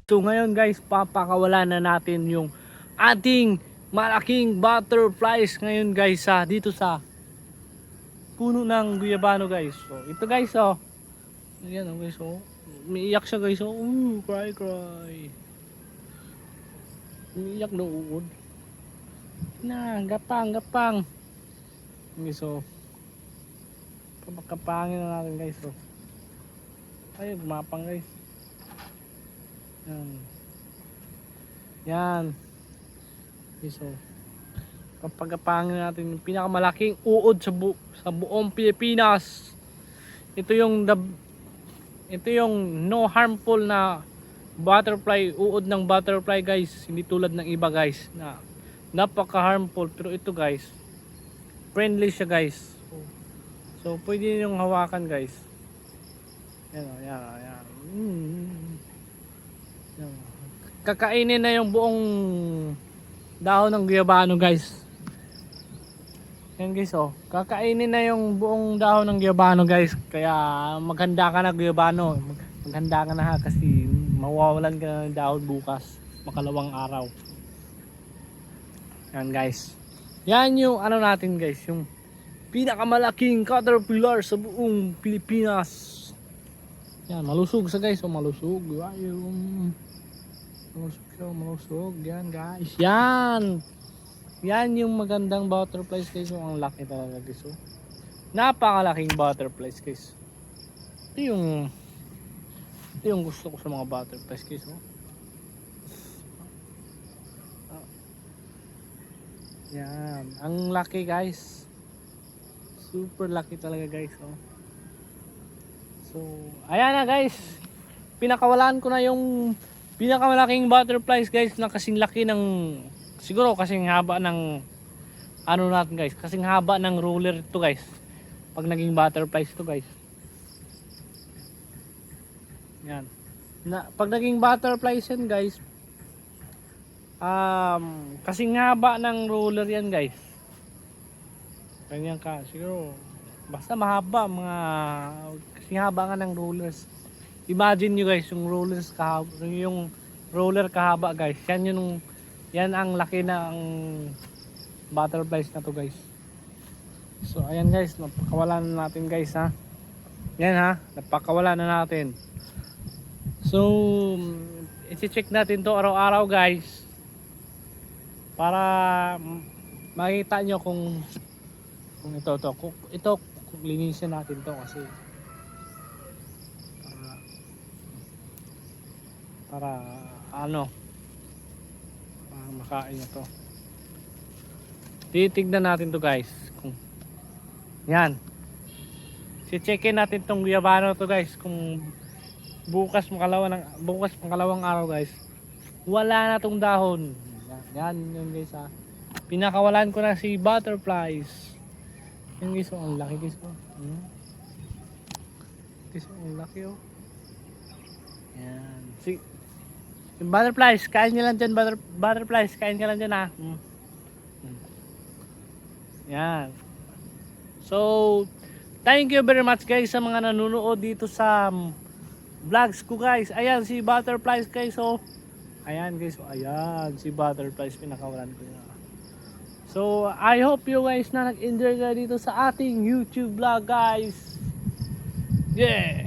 So ngayon guys, papakawalan na natin yung ating malaking butterflies ngayon guys dito sa puno ng guyabano guys. So ito guys ayan guys umiiyak siya guys cry cry. Umiiyak na uod. Na gapang. Okay, so papakapangin na natin guys. So ay gumapang guys. Yan. Okay, so papagapangin natin yung pinakamalaking uod sa buong Pilipinas. Ito yung no harmful na butterfly, uod ng butterfly guys. Hindi tulad ng iba guys na napaka harmful, pero ito guys friendly siya guys. So pwede yung hawakan guys. Yan. Kakainin na yung buong dahon ng guyabano guys. Yan guys kakainin na yung buong dahon ng guyabano guys. Kaya maghanda ka na guyabano. Maghanda ka na kasi mawawalan ka na ng dahon bukas, makalawang araw. Yan guys. Yan yung ano natin guys, yung pinakamalaking caterpillar sa buong Pilipinas. Yan, malusog sa guys, malusog. Malusog. Yan guys. Yan yung magandang butterflies guys. Ang laki talaga guys. Napakalaking butterflies guys. Ito yung gusto ko sa mga butterflies guys. Yan, ang laki guys. Super laki talaga guys. So, ayan na guys. Pinakawalan ko na yung pinakamalaking butterflies guys na kasing laki ng, siguro kasing haba ng ano natin guys, kasing haba ng ruler ito guys. Pag naging butterflies ito guys. Yan. Pag naging butterflies yan guys, kasing haba ng ruler yan guys. Ganyan ka, siguro basta mahaba, mga kasing haba nga ng rulers. Imagine nyo guys, yung rollers kahaba, yung roller kahaba guys. Yan ang laki na ang butterflies na to guys. So ayan guys, napakawalan na natin guys Yan napakawalan na natin. So i-check natin to araw-araw guys. Para makita nyo kung ito linisin natin to kasi para makain na to. Titignan natin to guys kung yan, si-checkin natin tong guyabano to guys kung bukas makalawang araw guys wala na tong dahon. Yan yun guys pinakawalan ko na si butterflies. Yan guys ang laki guys guys ang laki yan. Yung butterflies, kain nyo lang dyan. Butterflies, kain ka lang dyan Yan. So, thank you very much guys sa mga nanonood dito sa vlogs ko guys. Ayan si butterflies guys ayan guys ayan si butterflies pinakawalan ko na. So, I hope you guys na nag-enjoy kayo dito sa ating YouTube vlog guys. Yeah.